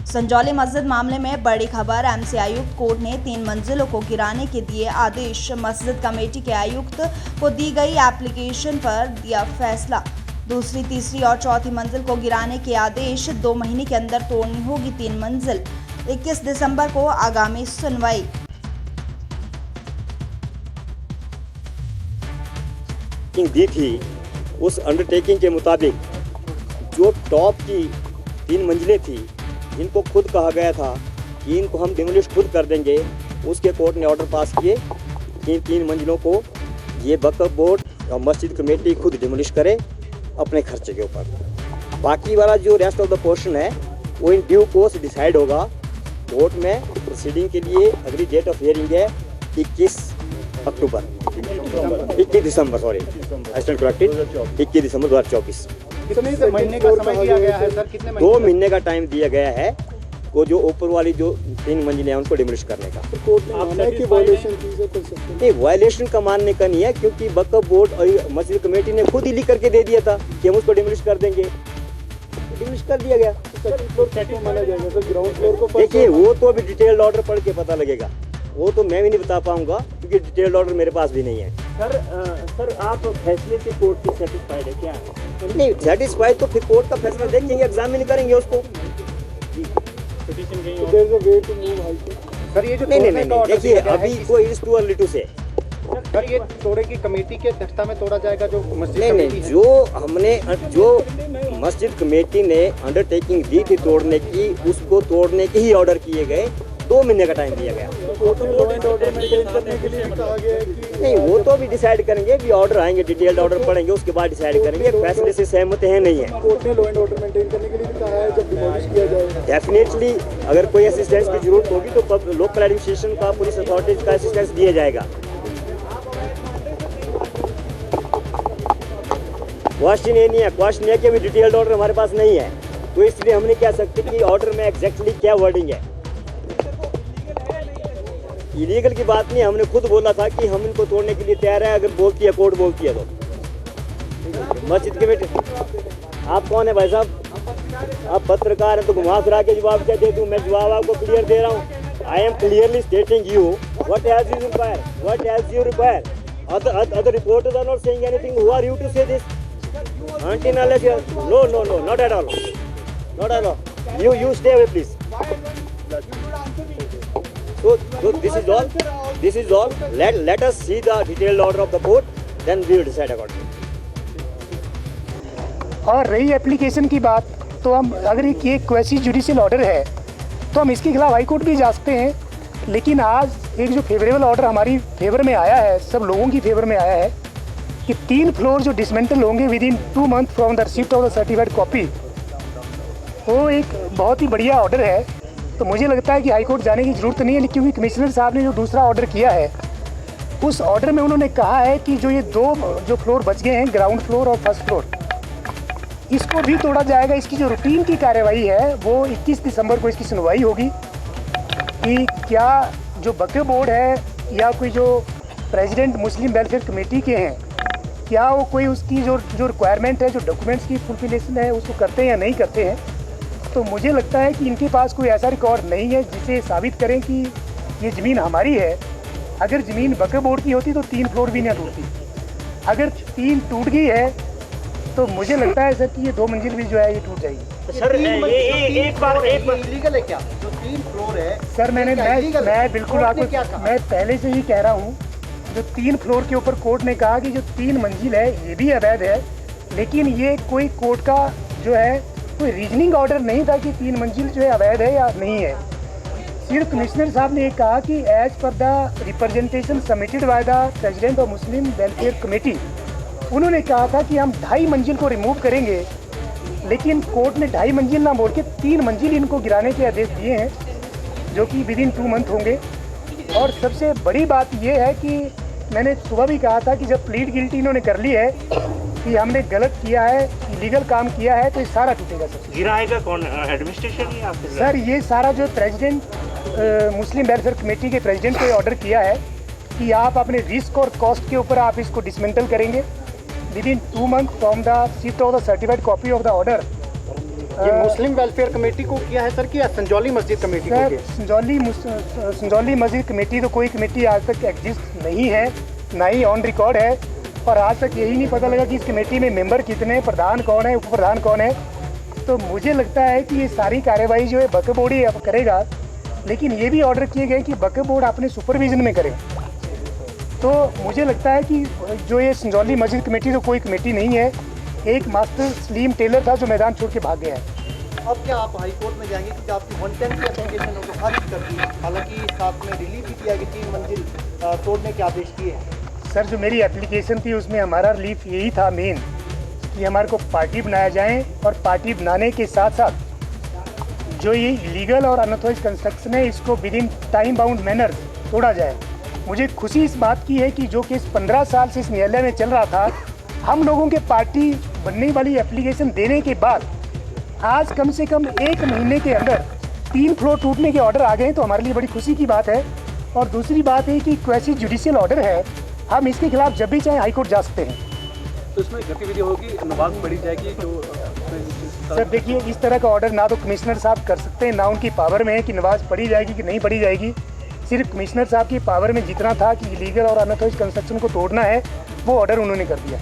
संजौली मस्जिद मामले में बड़ी खबर। एमसी आयुक्त कोर्ट ने 3 मंजिलों को गिराने के दिए आदेश। मस्जिद कमेटी के आयुक्त को दी गई एप्लीकेशन पर दिया फैसला। दूसरी, तीसरी और चौथी मंजिल को गिराने के आदेश। 2 महीने के अंदर तोड़नी होगी 3 मंजिल। 21 दिसंबर को आगामी सुनवाई। दी थी उस अंडरटेकिंग के मुताबिक जो टॉप की 3 मंजिलें थी, इनको खुद कहा गया था कि इनको हम डिमोलिश खुद कर देंगे। उसके कोर्ट ने ऑर्डर पास किए कि 3 मंजिलों को ये वक्फ बोर्ड और मस्जिद कमेटी खुद डिमोलिश करे अपने खर्चे के ऊपर। बाकी वाला जो रेस्ट ऑफ द पोर्शन है वो इन ड्यू कोर्स डिसाइड होगा कोर्ट में। प्रोसीडिंग के लिए अगली डेट ऑफ हियरिंग है 21 दिसंबर 2024। 2 महीने का समय दिया गया है सर, कितने 2 महीने का टाइम दिया गया है वो जो ऊपर वाली जो 3 मंजिलें हैं उनको डिमोलिश करने का। तो कोर्ट ने माना है कि वायलेशन की से कर सकते हैं। नहीं, वायलेशन का मानने का नहीं है, क्योंकि वक्फ बोर्ड और मस्जिद कमेटी ने खुद ही लिख करके दे दिया था कि हम उसको डिमोलिश कर देंगे, डिमोलिश कर दिया गया। फ्लोर माना जाएगा सर, ग्राउंड फ्लोर को। देखिए वो तो अभी डिटेल्ड ऑर्डर पढ़ के पता लगेगा, वो तो मैं भी नहीं बता पाऊंगा क्योंकि डिटेल्ड ऑर्डर मेरे पास भी नहीं है। सर आप फैसले से कोर्ट की सेटिस्फाइड है क्या? नहीं सेटिस्फाइड तो फिर कोर्ट का फैसला देखेंगे, एग्जामिन करेंगे उसको। सर ये जो नहीं, देखिए अभी कोई इज टू अर्ली टू से। सर ये तोड़े की कमेटी के अध्यक्षता में तोड़ा जाएगा जो मस्जिद नहीं, जो मस्जिद कमेटी ने अंडरटेकिंग दी थी तोड़ने की, उसको तोड़ने के ही ऑर्डर किए गए। 2 महीने का टाइम दिया गया। नहीं वो तो अभी डिसाइड करेंगे, भी ऑर्डर आएंगे, डिटेल्ड ऑर्डर पढ़ेंगे, उसके बाद डिसाइड करेंगे। फैसले से सहमत है नहीं है। कोर्ट ने लॉ एंड ऑर्डर मेंटेन करने के लिए भी कहा है जब डिमोलिश किया जाएगा। डेफिनेटली अगर कोई असिस्टेंस की जरूरत होगी तो लोकल एडमिनिस्ट्रेशन का, पुलिस अथॉरिटीज का असिस्टेंस दिया जाएगा। क्वेश्चन ये नहीं है, क्वेश्चन है कि अभी डिटेल्ड ऑर्डर हमारे पास नहीं है, तो इसलिए हम नहीं कह सकते कि ऑर्डर में एग्जैक्टली क्या वर्डिंग है। इलीगल की बात नहीं, हमने खुद बोला था कि हम इनको तोड़ने के लिए तैयार है, अगर बोलती है कोर्ट बोलती है तो। मस्जिद कमेटी, आप कौन है भाई साहब? आप पत्रकार हैं तो घुमा फिरा के जवाब क्या दे दूं? मैं जवाब आपको क्लियर दे रहा हूँ। I am clearly stating you what as you require, what as you require. Other reporters are not saying anything. Who are you to say this? Until unless you are... No, not at all. Not at all. You stay away, please. So this is all. Let us see the detailed order of the court, then we will decide accordingly. और रही application की बात, तो हम अगर ये quasi judicial order है तो हम इसके खिलाफ हाई कोर्ट भी जा सकते हैं। लेकिन आज एक जो फेवरेबल ऑर्डर हमारी फेवर में आया है, सब लोगों की फेवर में आया है कि 3 फ्लोर जो डिसमेंटल होंगे with in 2 month from the receipt of the certified copy, वो एक बहुत ही बढ़िया ऑर्डर है। तो मुझे लगता है कि हाई कोर्ट जाने की ज़रूरत नहीं है, क्योंकि कमिश्नर साहब ने जो दूसरा ऑर्डर किया है उस ऑर्डर में उन्होंने कहा है कि जो ये 2 जो फ्लोर बच गए हैं, ग्राउंड फ्लोर और फर्स्ट फ्लोर, इसको भी तोड़ा जाएगा। इसकी जो रूटीन की कार्यवाही है वो 21 दिसंबर को इसकी सुनवाई होगी कि क्या जो वक्फ बोर्ड है या कोई जो प्रेसिडेंट मुस्लिम वेलफेयर कमेटी के हैं, क्या वो कोई उसकी जो रिक्वायरमेंट है, जो डॉक्यूमेंट्स की फुलफिलेशन है, उसको करते हैं या नहीं करते हैं। तो मुझे लगता है कि इनके पास कोई ऐसा रिकॉर्ड नहीं है जिसे साबित करें कि ये ज़मीन हमारी है। अगर ज़मीन वक्फ बोर्ड की होती तो 3 फ्लोर भी ना टूटती। अगर 3 टूट गई है तो मुझे लगता है सर कि ये 2 मंजिल भी जो है ये टूट जाएगी। सर ये एक बार इलीगल है क्या जो 3 फ्लोर है? सर मैं बिल्कुल आपको मैं पहले से ही कह रहा हूँ, जो 3 फ्लोर के ऊपर कोर्ट ने कहा कि जो 3 मंजिल है ये भी अवैध है, लेकिन ये कोई कोर्ट का जो है कोई रीजनिंग ऑर्डर नहीं था कि 3 मंजिल जो है अवैध है या नहीं है। सिर्फ कमिश्नर साहब ने कहा कि as per the representation submitted by the president of Muslim welfare committee, उन्होंने कहा था कि हम 2.5 मंजिल को रिमूव करेंगे, लेकिन कोर्ट ने 2.5 मंजिल ना बोल के 3 मंजिल इनको गिराने के आदेश दिए हैं, जो कि विद इन 2 मंथ होंगे। और सबसे बड़ी बात यह है कि मैंने सुबह भी कहा था कि जब प्लीड गिल्टी इन्होंने कर ली है कि हमने गलत किया है, इलीगल काम किया है, तो ये सारा टूटेगा। सर गिराएगा कौन? एडमिनिस्ट्रेशन ही आपके? सर ये सारा जो प्रेसिडेंट मुस्लिम वेलफेयर कमेटी के प्रेसिडेंट को ऑर्डर किया है कि आप अपने रिस्क और कॉस्ट के ऊपर आप इसको डिसमेंटल करेंगे within 2 months from the receipt of the certified copy of the order, ये मुस्लिम वेलफेयर कमेटी को किया है सर कि या संजौली मस्जिद कमेटी को सर किया? संजौली मस्जिद कमेटी तो कोई कमेटी आज तक एग्जिस्ट नहीं है, ना ही ऑन रिकॉर्ड है, और आज तक यही नहीं पता लगा कि इस कमेटी में मेंबर कितने हैं, प्रधान कौन है, उप प्रधान कौन है। तो मुझे लगता है कि ये सारी कार्यवाही जो है वक्फ बोर्ड ही अब करेगा, लेकिन ये भी ऑर्डर किए गए कि वक्फ बोर्ड अपने सुपरविजन में करे। तो मुझे लगता है कि जो ये संजौली मस्जिद कमेटी तो कोई कमेटी नहीं है, एक मास्टर सलीम टेलर था जो मैदान छोड़ के भाग गया है। अब क्या आप हाई कोर्ट में जाएंगे क्योंकि आपकी 110 की एप्लीकेशन को खारिज कर दी, हालांकि साथ में रिलीफ भी किया कि 3 मंजिल तोड़ने के आदेश किए हैं? सर जो मेरी एप्लीकेशन थी उसमें हमारा रिलीफ यही था मेन कि हमारे को पार्टी बनाया जाए, और पार्टी बनाने के साथ साथ जो ये इलीगल और अनऑथराइज्ड कंस्ट्रक्शन है इसको with in time bound manner तोड़ा जाए। मुझे खुशी इस बात की है कि जो केस 15 साल से इस न्यायालय में चल रहा था, हम लोगों के पार्टी बनने वाली एप्लीकेशन देने के बाद आज कम से कम 1 महीने के अंदर 3 फ्लोर टूटने के ऑर्डर आ गए, तो हमारे लिए बड़ी खुशी की बात है। और दूसरी बात है कि क्वेसी जुडिशियल ऑर्डर है, हम इसके खिलाफ जब भी चाहे हाईकोर्ट जा सकते हैं। तो इसमें गतिविधि होगी, नमाज पढ़ी जाएगी जो सर देखिए, इस तरह का ऑर्डर ना तो कमिश्नर साहब कर सकते हैं, ना उनकी पावर में है कि नमाज पढ़ी जाएगी कि नहीं पढ़ी जाएगी। सिर्फ कमिश्नर साहब की पावर में जितना था कि इलीगल और अनऑथराइज्ड कंस्ट्रक्शन को तोड़ना है, वो ऑर्डर उन्होंने कर दिया।